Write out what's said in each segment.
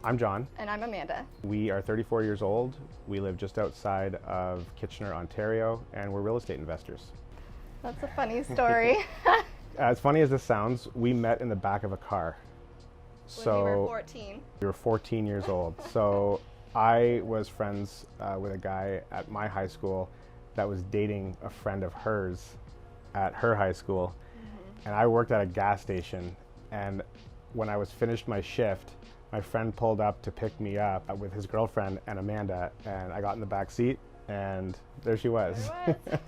I'm John. And I'm Amanda. We are 34 years old. We live just outside of Kitchener, Ontario, and we're real estate investors. That's a funny story. As funny as this sounds, we met in the back of a car. When we were 14. We were 14 years old. So I was friends with a guy at my high school that was dating a friend of hers at her high school. And I worked at a gas station, and when I was finished my shift, my friend pulled up to pick me up with his girlfriend and Amanda, and I got in the back seat, and there she was. A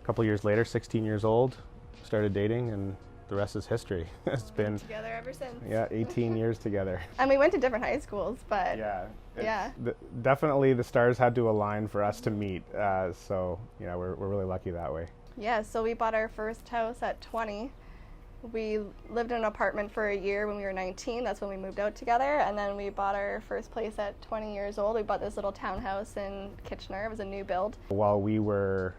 couple years later, 16 years old, started dating, and the rest is history. It's been together ever since. Yeah, 18 years together. And we went to different high schools, but definitely the stars had to align for us to meet. So we're really lucky that way. Yeah, so we bought our first house at 20. We lived in an apartment for a year when we were 19. That's when we moved out together. And then we bought our first place at 20 years old. We bought this little townhouse in Kitchener. It was a new build. While we were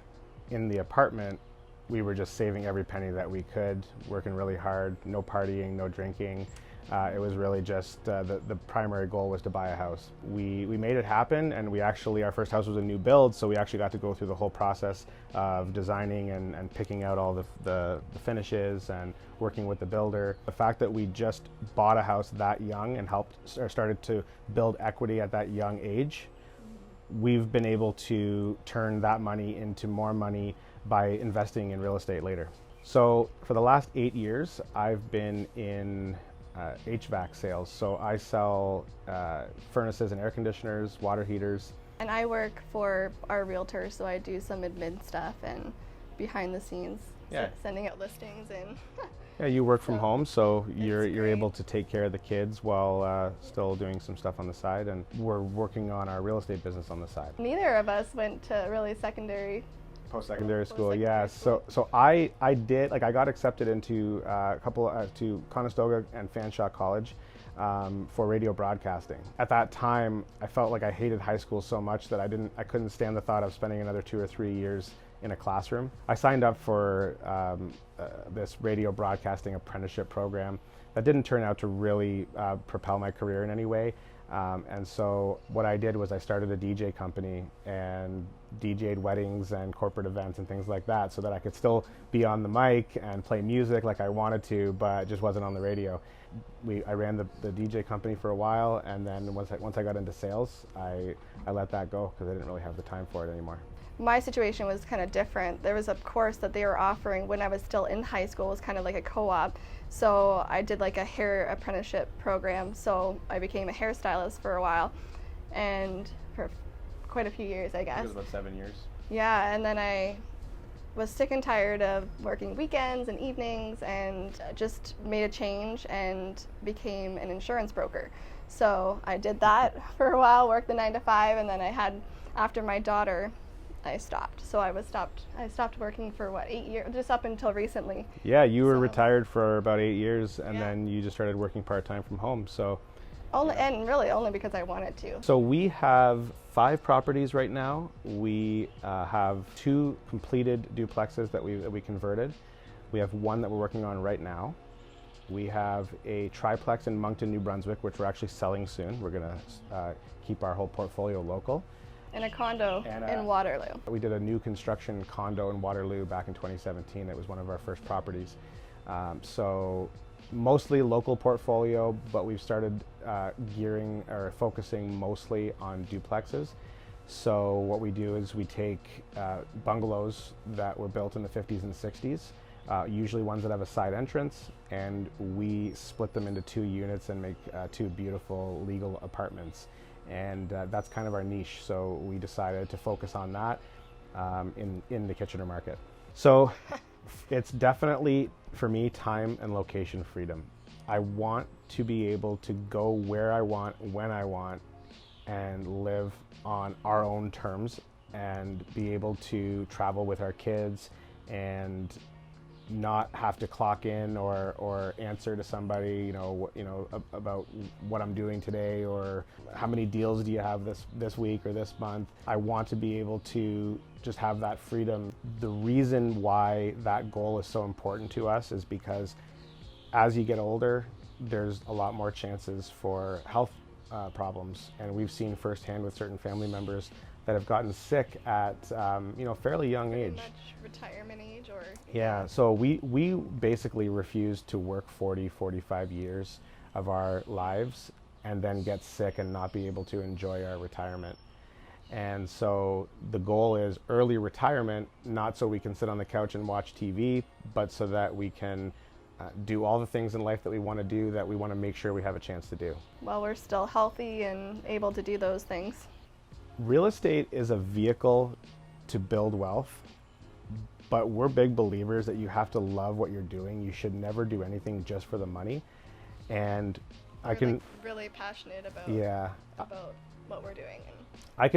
in the apartment, we were just saving every penny that we could, working really hard, no partying, no drinking. It was really just the primary goal was to buy a house. We made it happen, and our first house was a new build, so we actually got to go through the whole process of designing and picking out all the finishes and working with the builder. The fact that we just bought a house that young and started to build equity at that young age, we've been able to turn that money into more money by investing in real estate later. So for the last 8 years, I've been in HVAC sales. So I sell furnaces and air conditioners, water heaters. And I work for our realtor, so I do some admin stuff and behind the scenes, sending out listings and. Yeah, you work from home, so you're able to take care of the kids while still doing some stuff on the side, and we're working on our real estate business on the side. Neither of us went to really secondary. Post-secondary school, yeah. So I got accepted into to Conestoga and Fanshawe College for radio broadcasting. At that time, I felt like I hated high school so much that I couldn't stand the thought of spending another 2 or 3 years in a classroom. I signed up for this radio broadcasting apprenticeship program that didn't turn out to really propel my career in any way. And so what I did was I started a DJ company and DJ'd weddings and corporate events and things like that so that I could still be on the mic and play music like I wanted to, but just wasn't on the radio. I ran the DJ company for a while, and then once I got into sales, I let that go because I didn't really have the time for it anymore. My situation was kind of different. There was a course that they were offering when I was still in high school. It was kind of like a co-op. So I did like a hair apprenticeship program. So I became a hairstylist for a while, and for quite a few years, I guess. It was about 7 years. Yeah, and then I was sick and tired of working weekends and evenings, and just made a change and became an insurance broker. So I did that for a while, worked the 9 to 5, and then after my daughter, I stopped. So I stopped working for 8 years, just up until recently. Yeah, you were retired for about 8 years, and then you just started working part-time from home. So and really only because I wanted to. So we have 5 properties right now. We have 2 completed duplexes that we converted. We have 1 that we're working on right now. We have a triplex in Moncton, New Brunswick, which we're actually selling soon. We're going to keep our whole portfolio local. And a condo in Waterloo. We did a new construction condo in Waterloo back in 2017. It was one of our first properties. So mostly local portfolio, but we've started focusing mostly on duplexes. So what we do is we take bungalows that were built in the 50s and 60s, usually ones that have a side entrance, and we split them into 2 units and make 2 beautiful legal apartments. And that's kind of our niche, so we decided to focus on that in the Kitchener market. So it's definitely, for me, time and location freedom. I want to be able to go where I want, when I want, and live on our own terms, and be able to travel with our kids and not have to clock in or answer to somebody, about what I'm doing today or how many deals do you have this week or this month. I want to be able to just have that freedom. The reason why that goal is so important to us is because as you get older, there's a lot more chances for health problems, and we've seen firsthand with certain family members that have gotten sick at fairly young Pretty age. much retirement age, or Yeah, so we basically refuse to work 45 years of our lives and then get sick and not be able to enjoy our retirement. And so the goal is early retirement, not so we can sit on the couch and watch TV, but so that we can do all the things in life that we want to do, that we want to make sure we have a chance to do. while we're still healthy and able to do those things. Real estate is a vehicle to build wealth, but we're big believers that you have to love what you're doing. You should never do anything just for the money. And We're like really passionate about what we're doing. And I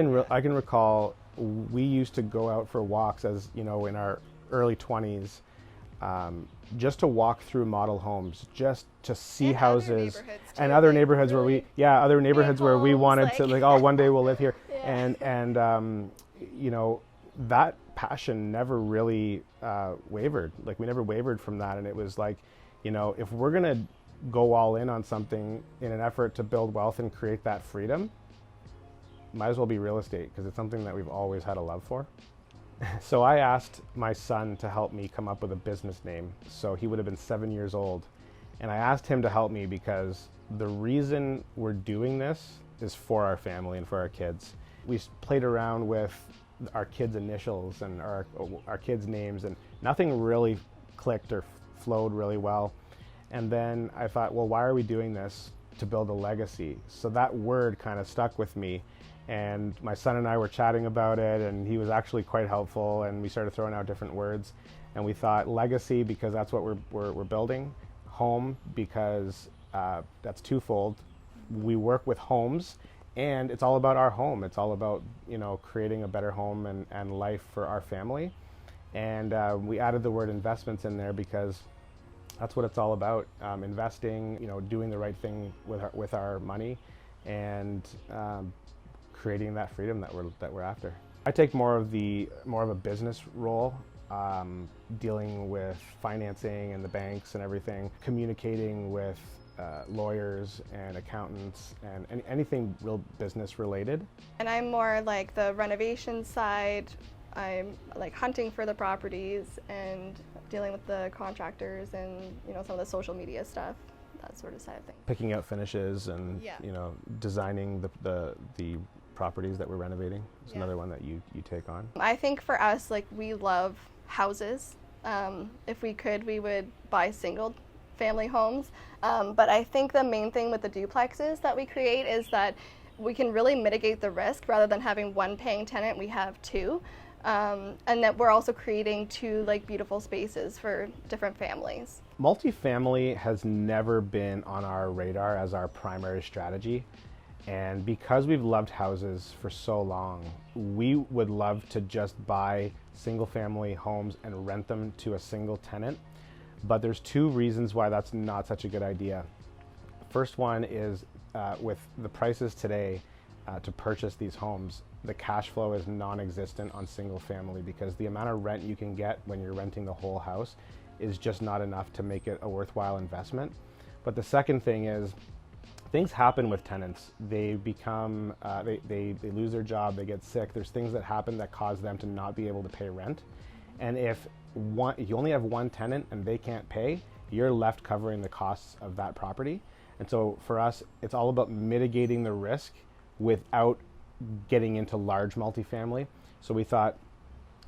can recall we used to go out for walks as in our early 20s, just to walk through model homes, just to see and houses other neighborhoods and too, other neighborhoods where we homes, wanted to oh, one day we'll live here. Yeah. And that passion never really wavered. Like, we never wavered from that. And it was like, if we're gonna go all in on something in an effort to build wealth and create that freedom, might as well be real estate, because it's something that we've always had a love for. So I asked my son to help me come up with a business name. So he would have been 7 years old. And I asked him to help me because the reason we're doing this is for our family and for our kids. We played around with our kids' initials and our kids' names, and nothing really clicked or flowed really well. And then I thought, well, why are we doing this? To build a legacy. So that word kind of stuck with me. And my son and I were chatting about it, and he was actually quite helpful, and we started throwing out different words. And we thought legacy, because that's what we're building. Home, because that's twofold. We work with homes, and it's all about our home. It's all about creating a better home and life for our family. And we added the word investments in there because that's what it's all about. Investing, doing the right thing with our money, and creating that freedom that we're after. I take more of a business role, dealing with financing and the banks and everything, communicating with lawyers and accountants and anything real business related. And I'm more like the renovation side. I'm like hunting for the properties and dealing with the contractors and some of the social media stuff, that sort of side of things. Picking out finishes and designing the properties that we're renovating is another one that you take on. I think for us, like, we love houses. If we could, we would buy single family homes. But I think the main thing with the duplexes that we create is that we can really mitigate the risk. Rather than having one paying tenant, we have two. And that we're also creating two beautiful spaces for different families. Multifamily has never been on our radar as our primary strategy. And because we've loved houses for so long, we would love to just buy single family homes and rent them to a single tenant. But there's two reasons why that's not such a good idea. First one is with the prices today to purchase these homes, the cash flow is non-existent on single family, because the amount of rent you can get when you're renting the whole house is just not enough to make it a worthwhile investment. But the second thing is, things happen with tenants. They become, they lose their job, they get sick. There's things that happen that cause them to not be able to pay rent. And if you only have one tenant and they can't pay, you're left covering the costs of that property. And so for us, it's all about mitigating the risk without getting into large multifamily. So we thought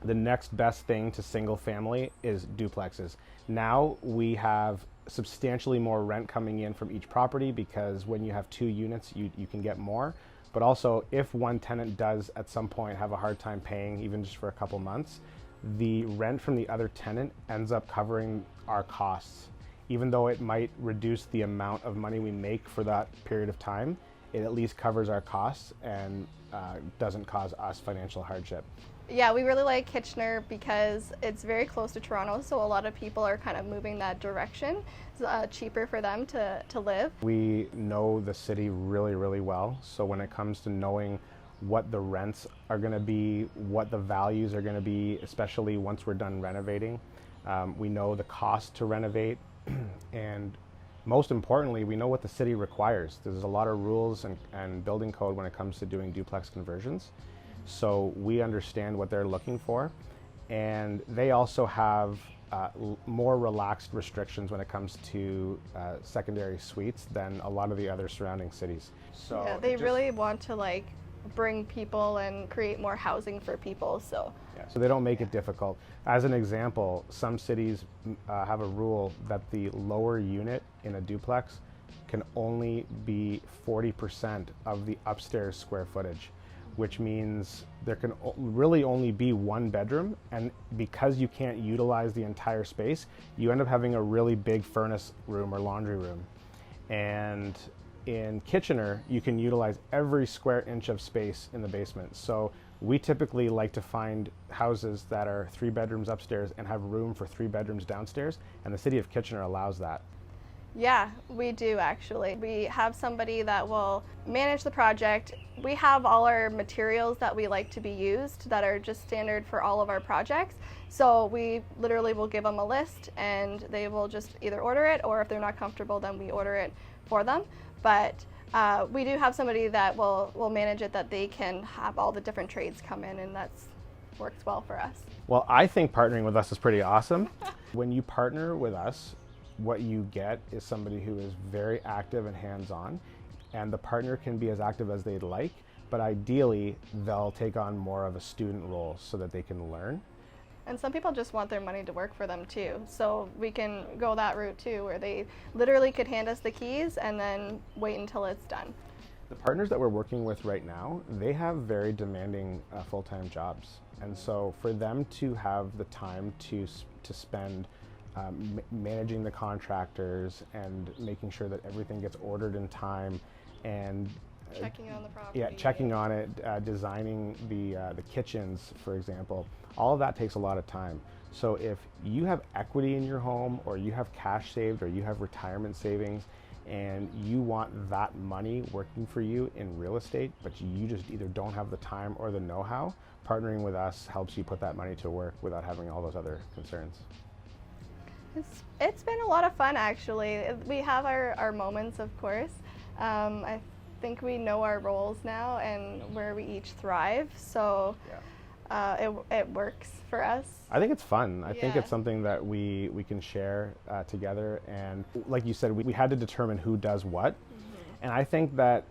the next best thing to single family is duplexes. Now we have substantially more rent coming in from each property, because when you have two units, you can get more. But also, if one tenant does at some point have a hard time paying, even just for a couple months, the rent from the other tenant ends up covering our costs. Even though it might reduce the amount of money we make for that period of time, it at least covers our costs and doesn't cause us financial hardship. Yeah, we really like Kitchener because it's very close to Toronto, so a lot of people are kind of moving that direction. It's cheaper for them to live. We know the city really, really well, so when it comes to knowing what the rents are going to be, what the values are going to be, especially once we're done renovating, we know the cost to renovate, and most importantly, we know what the city requires. There's a lot of rules and building code when it comes to doing duplex conversions. So we understand what they're looking for. And they also have more relaxed restrictions when it comes to secondary suites than a lot of the other surrounding cities. So yeah, they really want to like bring people and create more housing for people. So so they don't make it difficult. As an example, some cities have a rule that the lower unit in a duplex can only be 40% of the upstairs square footage, which means there can really only be one bedroom, and because you can't utilize the entire space, you end up having a really big furnace room or laundry room. And in Kitchener, you can utilize every square inch of space in the basement. So we typically like to find houses that are 3 bedrooms upstairs and have room for 3 bedrooms downstairs, and the city of Kitchener allows that. yeah, we do actually. We have somebody that will manage the project. We have all our materials that we like to be used that are just standard for all of our projects. So we literally will give them a list and they will just either order it, or if they're not comfortable, then we order it for them. But we do have somebody that will manage it, that they can have all the different trades come in, and that's works well for us. Well, I think partnering with us is pretty awesome. When you partner with us, what you get is somebody who is very active and hands-on, and the partner can be as active as they'd like, but ideally they'll take on more of a student role so that they can learn. And some people just want their money to work for them too. So we can go that route too, where they literally could hand us the keys and then wait until it's done. The partners that we're working with right now, they have very demanding full-time jobs. And so for them to have the time to spend managing the contractors and making sure that everything gets ordered in time, and checking on the property. Yeah, checking on it, designing the kitchens, for example. All of that takes a lot of time. So if you have equity in your home, or you have cash saved, or you have retirement savings, and you want that money working for you in real estate, but you just either don't have the time or the know-how, partnering with us helps you put that money to work without having all those other concerns. It's been a lot of fun, actually. We have our moments, of course. I think we know our roles now and where we each thrive, so it works for us. I think it's fun. I think it's something that we can share together, and like you said, we had to determine who does what, and I think that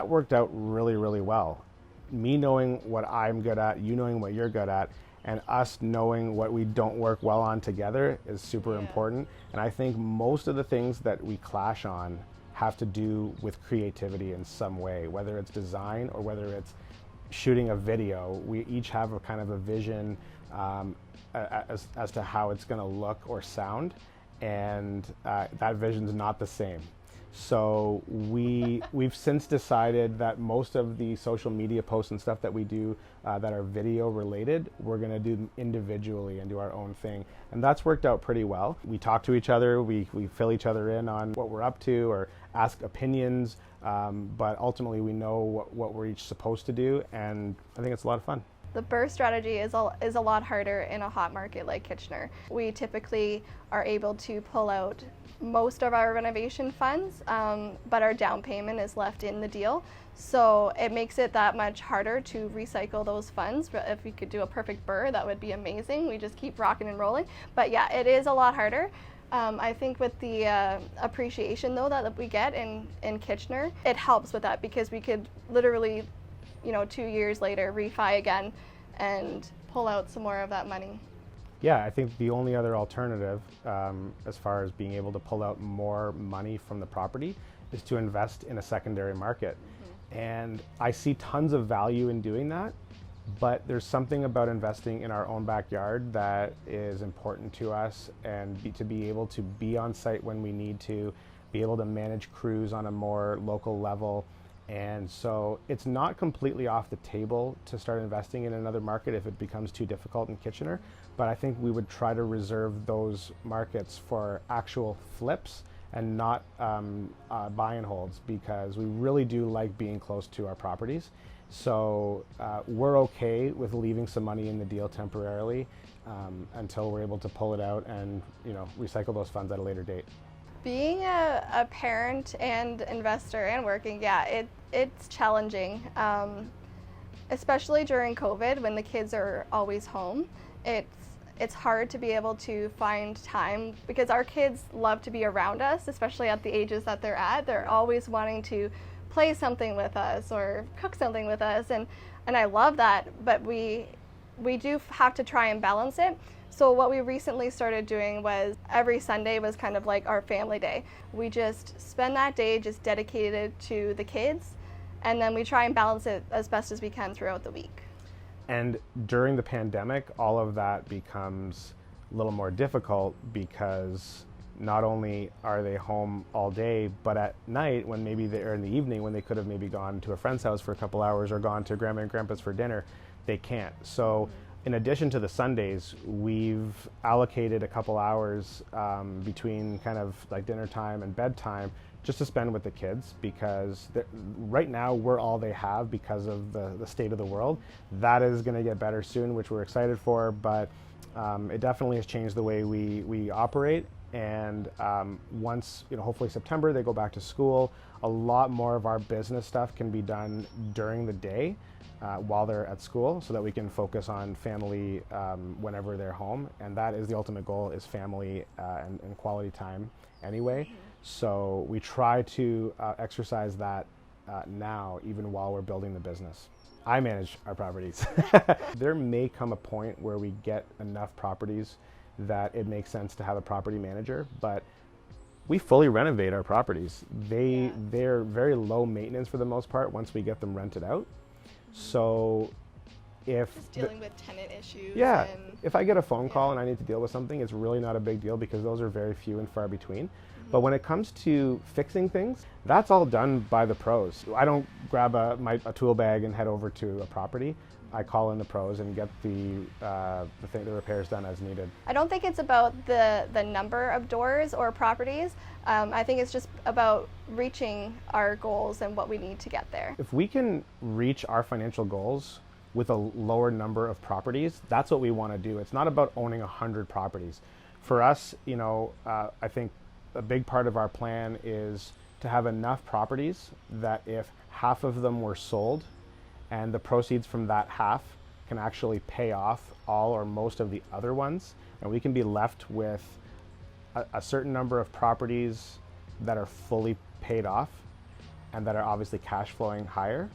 worked out really, really well. Me knowing what I'm good at, you knowing what you're good at, and us knowing what we don't work well on together is super important. And I think most of the things that we clash on have to do with creativity in some way, whether it's design or whether it's shooting a video. We each have a kind of a vision as to how it's going to look or sound, and that vision's not the same. So we've since decided that most of the social media posts and stuff that we do that are video related, we're going to do them individually and do our own thing. And that's worked out pretty well. We talk to each other, we fill each other in on what we're up to or ask opinions, but ultimately we know what we're each supposed to do, and I think it's a lot of fun. The BRRRR strategy is a lot harder in a hot market like Kitchener. We typically are able to pull out most of our renovation funds, but our down payment is left in the deal. So it makes it that much harder to recycle those funds. But if we could do a perfect BRRRR, that would be amazing. We just keep rocking and rolling. But yeah, it is a lot harder. I think with the appreciation though that we get in Kitchener, it helps with that, because we could literally, 2 years later refi again and pull out some more of that money. Yeah, I think the only other alternative as far as being able to pull out more money from the property is to invest in a secondary market. And I see tons of value in doing that, but there's something about investing in our own backyard that is important to us, and to be able to be on site when we need to, be able to manage crews on a more local level. And so it's not completely off the table to start investing in another market if it becomes too difficult in Kitchener, but I think we would try to reserve those markets for actual flips and not buy and holds, because we really do like being close to our properties. So we're okay with leaving some money in the deal temporarily until we're able to pull it out and recycle those funds at a later date. Being a parent and investor and working, yeah, it's challenging, especially during COVID when the kids are always home. It's hard to be able to find time because our kids love to be around us, especially at the ages that they're at. They're always wanting to play something with us or cook something with us, and I love that, but we do have to try and balance it. So what we recently started doing was every Sunday was kind of like our family day. We just spend that day just dedicated to the kids, and then we try and balance it as best as we can throughout the week. And during the pandemic, all of that becomes a little more difficult because not only are they home all day, but at night when maybe they're in the evening when they could have maybe gone to a friend's house for a couple hours or gone to grandma and grandpa's for dinner, they can't. So in addition to the Sundays, we've allocated a couple hours between kind of like dinner time and bedtime just to spend with the kids, because right now we're all they have because of the state of the world. That is going to get better soon, which we're excited for, but it definitely has changed the way we operate. And once, hopefully September, they go back to school, a lot more of our business stuff can be done during the day while they're at school, so that we can focus on family whenever they're home. And that is the ultimate goal, is family and quality time anyway. So we try to exercise that now, even while we're building the business. I manage our properties. There may come a point where we get enough properties that it makes sense to have a property manager, but we fully renovate our properties. They're very low maintenance for the most part once we get them rented out. So if just dealing with tenant issues. Yeah, if I get a phone call and I need to deal with something, it's really not a big deal because those are very few and far between. But when it comes to fixing things, that's all done by the pros. I don't grab a tool bag and head over to a property. I call in the pros and get the repairs done as needed. I don't think it's about the number of doors or properties. I think it's just about reaching our goals and what we need to get there. If we can reach our financial goals with a lower number of properties, that's what we want to do. It's not about owning 100 properties. For us, I think a big part of our plan is to have enough properties that if half of them were sold and the proceeds from that half can actually pay off all or most of the other ones, and we can be left with a certain number of properties that are fully paid off and that are obviously cash flowing higher,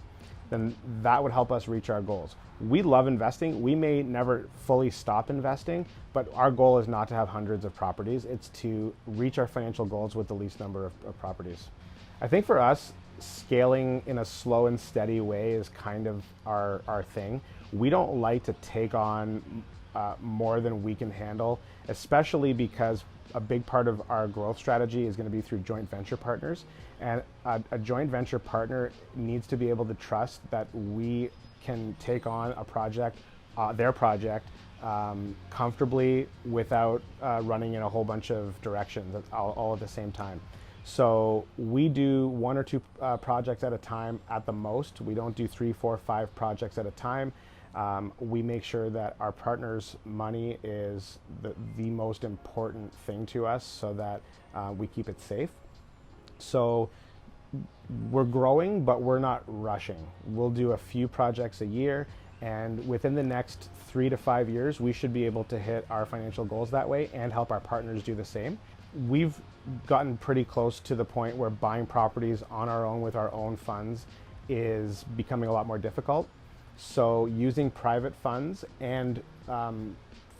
then that would help us reach our goals. We love investing. We may never fully stop investing, but our goal is not to have hundreds of properties. It's to reach our financial goals with the least number of properties. I think for us, scaling in a slow and steady way is kind of our thing. We don't like to take on more than we can handle, especially because a big part of our growth strategy is going to be through joint venture partners. And a joint venture partner needs to be able to trust that we can take on a project, their project, comfortably without running in a whole bunch of directions all at the same time. So we do 1 or 2 projects at a time at the most. We don't do 3, 4, 5 projects at a time. We make sure that our partners' money is the most important thing to us, so that we keep it safe. So we're growing, but we're not rushing. We'll do a few projects a year, and within the next 3 to 5 years, we should be able to hit our financial goals that way and help our partners do the same. We've gotten pretty close to the point where buying properties on our own with our own funds is becoming a lot more difficult. So using private funds and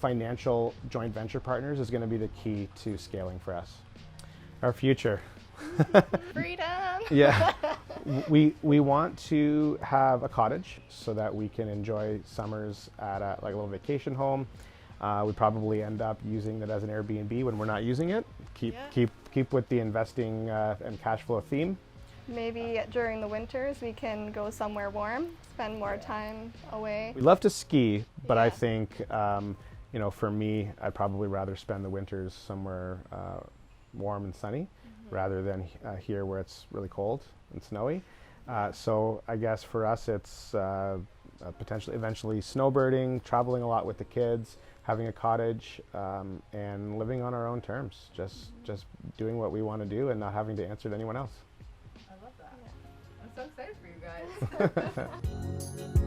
financial joint venture partners is going to be the key to scaling for us. Our future. Freedom! Yeah. We want to have a cottage so that we can enjoy summers at a little vacation home. We probably end up using it as an Airbnb when we're not using it. Keep with the investing and cash flow theme. Maybe during the winters we can go somewhere warm, spend more time away. We love to ski, but I think for me, I'd probably rather spend the winters somewhere warm and sunny rather than here where it's really cold and snowy. So I guess for us it's potentially eventually snowbirding, traveling a lot with the kids, having a cottage, and living on our own terms. Just doing what we want to do and not having to answer to anyone else. I love that. Yeah. I'm so excited for you guys.